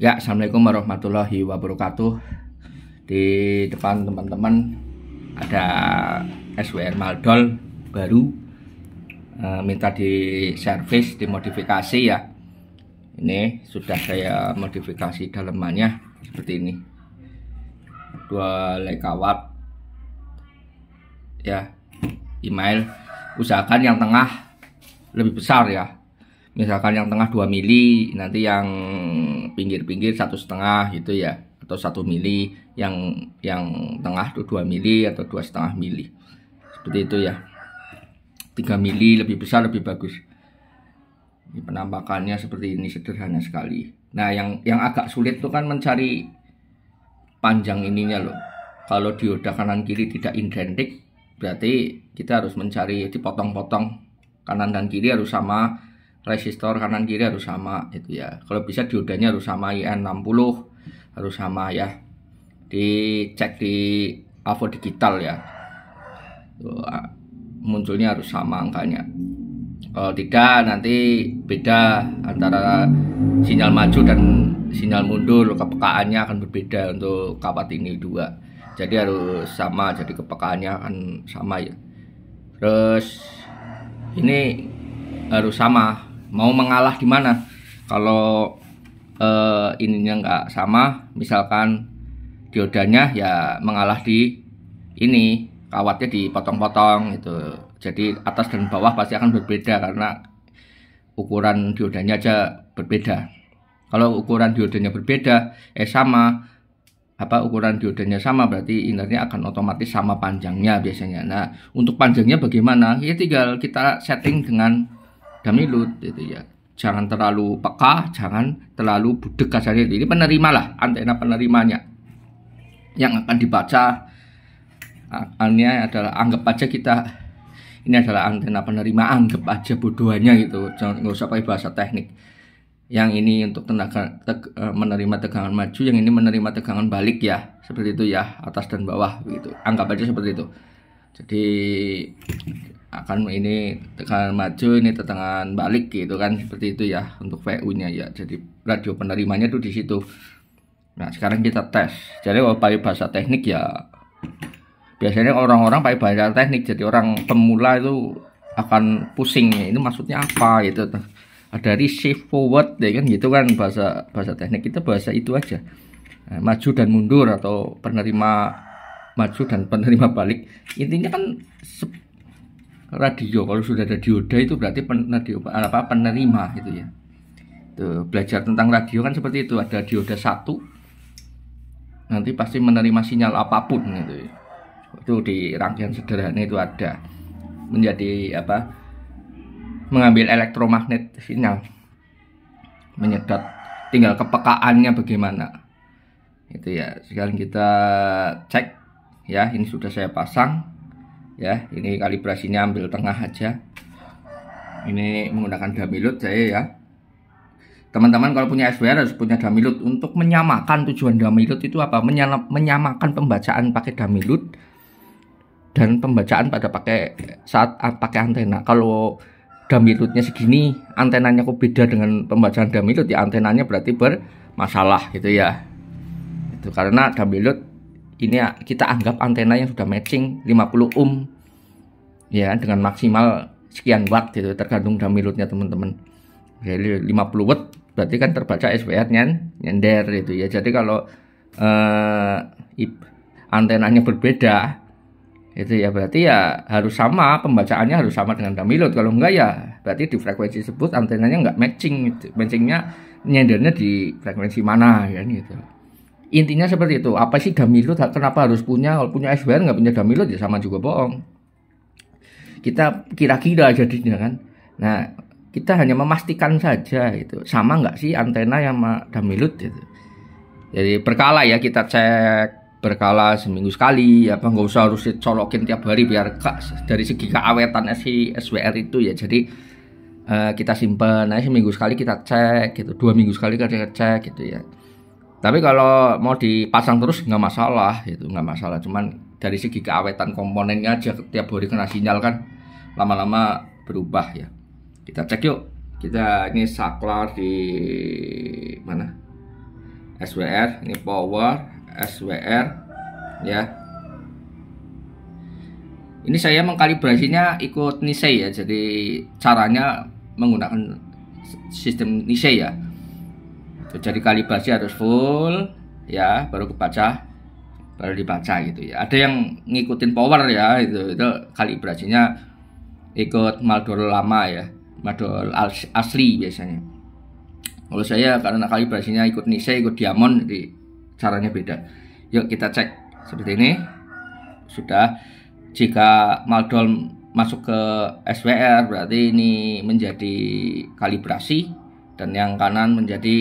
Ya, assalamualaikum warahmatullahi wabarakatuh. Di depan teman-teman ada SWR Maldol baru, minta di servis, dimodifikasi ya. Ini sudah saya modifikasi dalemannya seperti ini. 2 lekawat ya. Email usahakan yang tengah lebih besar ya. Misalkan yang tengah 2 mili, nanti yang pinggir-pinggir 1,5 gitu ya, atau 1 mili, yang tengah tuh 2 mili atau 2,5 mili, seperti itu ya. 3 mili lebih besar lebih bagus. Ini penampakannya seperti ini, sederhana sekali. Nah, yang agak sulit tuh kan mencari panjang ininya loh. Kalau dioda kanan kiri tidak identik, berarti kita harus mencari dipotong-potong, kanan dan kiri harus sama, resistor kanan kiri harus sama itu ya. Kalau bisa diodanya harus sama, IN60 harus sama ya. Dicek di Avo Digital ya. Tuh, munculnya harus sama angkanya. Kalau tidak nanti beda antara sinyal maju dan sinyal mundur, kepekaannya akan berbeda untuk kawat ini dua. Jadi harus sama, jadi kepekaannya akan sama ya. Terus ini harus sama. Mau mengalah di mana? Kalau ininya nggak sama, misalkan diodanya ya mengalah di ini, kawatnya dipotong-potong gitu. Jadi atas dan bawah pasti akan berbeda karena ukuran diodanya aja berbeda. Kalau ukuran diodanya berbeda, sama, ukuran diodanya sama, berarti inverternya akan otomatis sama panjangnya biasanya. Nah, untuk panjangnya bagaimana? Ya tinggal kita setting dengan damilut itu ya. Jangan terlalu peka, jangan terlalu budek kasarnya. Ini penerima lah, antena penerimanya yang akan dibaca. Ini adalah anggap aja ini adalah antena penerima, anggap aja bodohannya gitu. Jangan, nggak usah pakai bahasa teknik. Yang ini untuk menerima tegangan maju, yang ini menerima tegangan balik ya, seperti itu ya, atas dan bawah gitu. Anggap aja seperti itu. Jadi akan ini tegangan maju, ini tegangan balik gitu kan, seperti itu ya untuk VU-nya ya. Jadi radio penerimanya tuh di situ. Nah, sekarang kita tes. Jadi kalau pakai bahasa teknik ya, biasanya orang-orang pakai bahasa teknik, jadi orang pemula itu akan pusing, ini maksudnya apa gitu. Ada receive forward ya kan gitu kan, bahasa teknik kita bahasa itu aja. Nah, maju dan mundur atau penerima maju dan penerima balik, intinya kan radio. Kalau sudah ada dioda itu berarti penerima gitu ya. Tuh, belajar tentang radio kan seperti itu, ada dioda 1 nanti pasti menerima sinyal apapun gitu ya. Itu di rangkaian sederhana itu ada menjadi mengambil elektromagnet sinyal, menyedot, tinggal kepekaannya bagaimana itu ya. Sekarang kita cek ya, ini sudah saya pasang ya. Ini kalibrasinya ambil tengah aja, ini menggunakan damilut saya ya. Teman-teman kalau punya SWR harus punya damilut. Untuk menyamakan, tujuan damilut itu apa? Menyamakan pembacaan pakai damilut dan pembacaan saat pakai antena. Kalau damilutnya segini, antenanya kok beda dengan pembacaan damilut ya, antenanya berarti bermasalah gitu ya. Itu karena damilut ini kita anggap antena yang sudah matching 50 ohm ya, dengan maksimal sekian watt gitu, tergantung damilutnya teman-teman. Jadi 50 watt berarti kan terbaca SWR-nya nyender itu ya. Jadi kalau antenanya berbeda itu ya, berarti ya harus sama, pembacaannya harus sama dengan damilut. Kalau enggak ya berarti di frekuensi tersebut antenanya enggak matching gitu. Matchingnya nyendernya di frekuensi mana ya gitu. Intinya seperti itu. Apa sih damilut, kenapa harus punya? Kalau punya SWR nggak punya damilut ya sama juga bohong. Kita kira-kira jadinya kan. Nah, kita hanya memastikan saja itu sama nggak sih antena yang sama damilut gitu. Jadi berkala ya, kita cek berkala seminggu sekali, nggak usah harus colokin tiap hari, biar dari segi keawetan si SWR itu ya. Jadi kita simpan, nah seminggu sekali kita cek gitu, 2 minggu sekali kita cek gitu ya. Tapi kalau mau dipasang terus nggak masalah, itu nggak masalah. Cuman dari segi keawetan komponennya aja, tiap hari kena sinyal kan lama-lama berubah ya. Kita cek yuk. Kita ini saklar di mana? SWR, ini power, SWR ya. Ini saya mengkalibrasinya ikut Nisei ya, jadi caranya menggunakan sistem Nisei ya. Jadi kalibrasi harus full ya, baru kebaca, baru dibaca gitu ya. Ada yang ngikutin power ya, itu kalibrasinya ikut Maldol lama ya, Maldol asli biasanya. Kalau saya karena kalibrasinya ikut Nisei, ikut Diamond, jadi caranya beda. Yuk kita cek seperti ini. Sudah. Jika Maldol masuk ke SWR berarti ini menjadi kalibrasi, dan yang kanan menjadi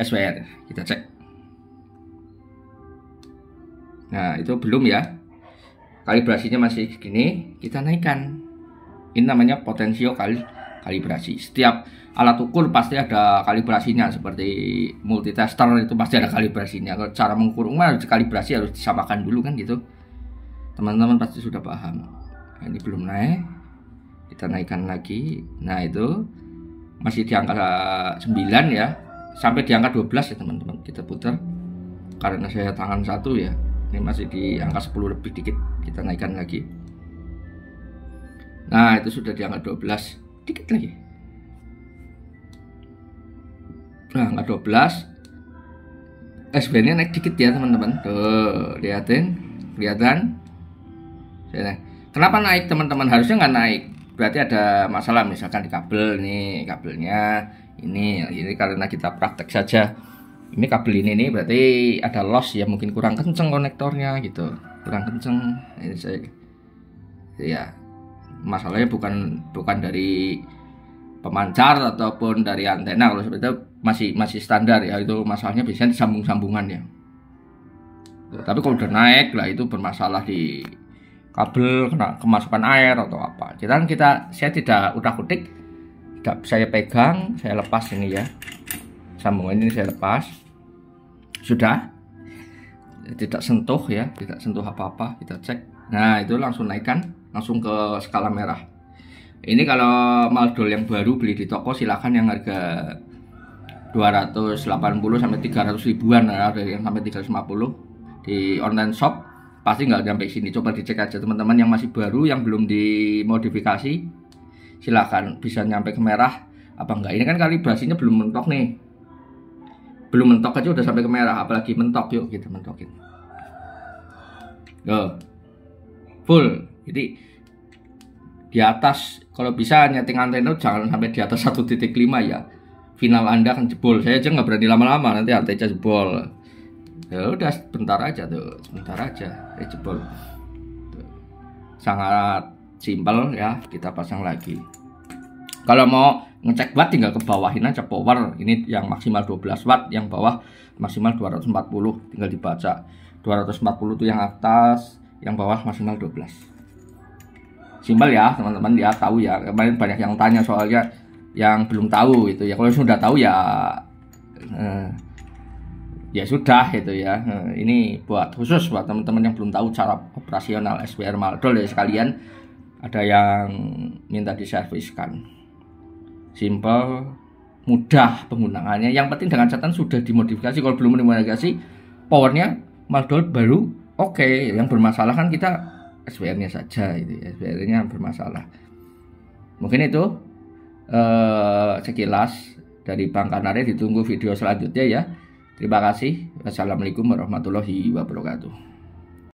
SWR. Kita cek. Nah itu belum ya, kalibrasinya masih segini, kita naikkan. Ini namanya potensio kalibrasi. Setiap alat ukur pasti ada kalibrasinya, seperti multitester itu pasti ada kalibrasinya. Kalau cara mengukur harus kalibrasi, harus disamakan dulu kan gitu. Teman-teman pasti sudah paham. Nah, ini belum naik, kita naikkan lagi. Nah itu masih di angka 9 ya, sampai di angka 12 ya teman-teman. Kita putar karena saya tangan satu ya, ini masih di angka 10 lebih dikit, kita naikkan lagi. Nah itu sudah di angka 12, dikit lagi. Nah angka 12, SB-nya naik dikit ya teman-teman. Tuh lihatin, kelihatan. Kenapa naik teman-teman? Harusnya nggak naik, berarti ada masalah, misalkan di kabel nih, kabelnya ini karena kita praktek saja. Ini kabel ini nih berarti ada loss ya, mungkin kurang kenceng konektornya gitu, kurang kenceng. Ini saya ya, masalahnya bukan dari pemancar ataupun dari antena. Kalau seperti itu masih standar ya, itu masalahnya biasanya di sambung-sambungan ya. Tapi kalau udah naik lah, itu bermasalah di kabel, kena kemasukan air atau apa. Saya tidak utak-utik, saya pegang, saya lepas ini ya, sambungan ini saya lepas, sudah, tidak sentuh ya, tidak sentuh apa-apa. Kita cek. Nah itu langsung naikkan, langsung ke skala merah. Ini kalau Maldol yang baru beli di toko, silahkan yang harga 280 sampai 300 ribuan, ada yang sampai 350 di online shop. Pasti nggak sampai sini. Coba dicek aja teman-teman yang masih baru, yang belum dimodifikasi, silahkan bisa nyampe ke merah apa enggak. Ini kan kalibrasinya belum mentok nih, belum mentok aja udah sampai ke merah, apalagi mentok. Yuk kita mentokin. Full. Jadi di atas, kalau bisa nyeting antena jangan sampai di atas 1.5 ya, final Anda akan jebol. Saya aja nggak berani lama-lama, nanti antena jebol. Ya udah sebentar aja tuh, sebentar aja jebol. Tuh. Sangat simpel ya, kita pasang lagi. Kalau mau ngecek watt tinggal ke bawahin aja power. Ini yang maksimal 12 watt, yang bawah maksimal 240, tinggal dibaca. 240 itu yang atas, yang bawah maksimal 12. Simpel ya teman-teman ya, tahu ya. Kemarin banyak yang tanya soalnya, yang belum tahu itu ya. Kalau sudah tahu ya ya sudah itu ya. Ini khusus buat teman-teman yang belum tahu cara operasional SWR Maldol ya, sekalian ada yang minta diserviskan. Simple, mudah penggunaannya. Yang penting dengan catatan sudah dimodifikasi. Kalau belum dimodifikasi, powernya Maldol baru oke. Yang bermasalah kan kita SWR-nya saja, itu SWR-nya bermasalah. Mungkin itu sekilas dari Bang Kanare. Ditunggu video selanjutnya ya. Terima kasih. Wassalamualaikum warahmatullahi wabarakatuh.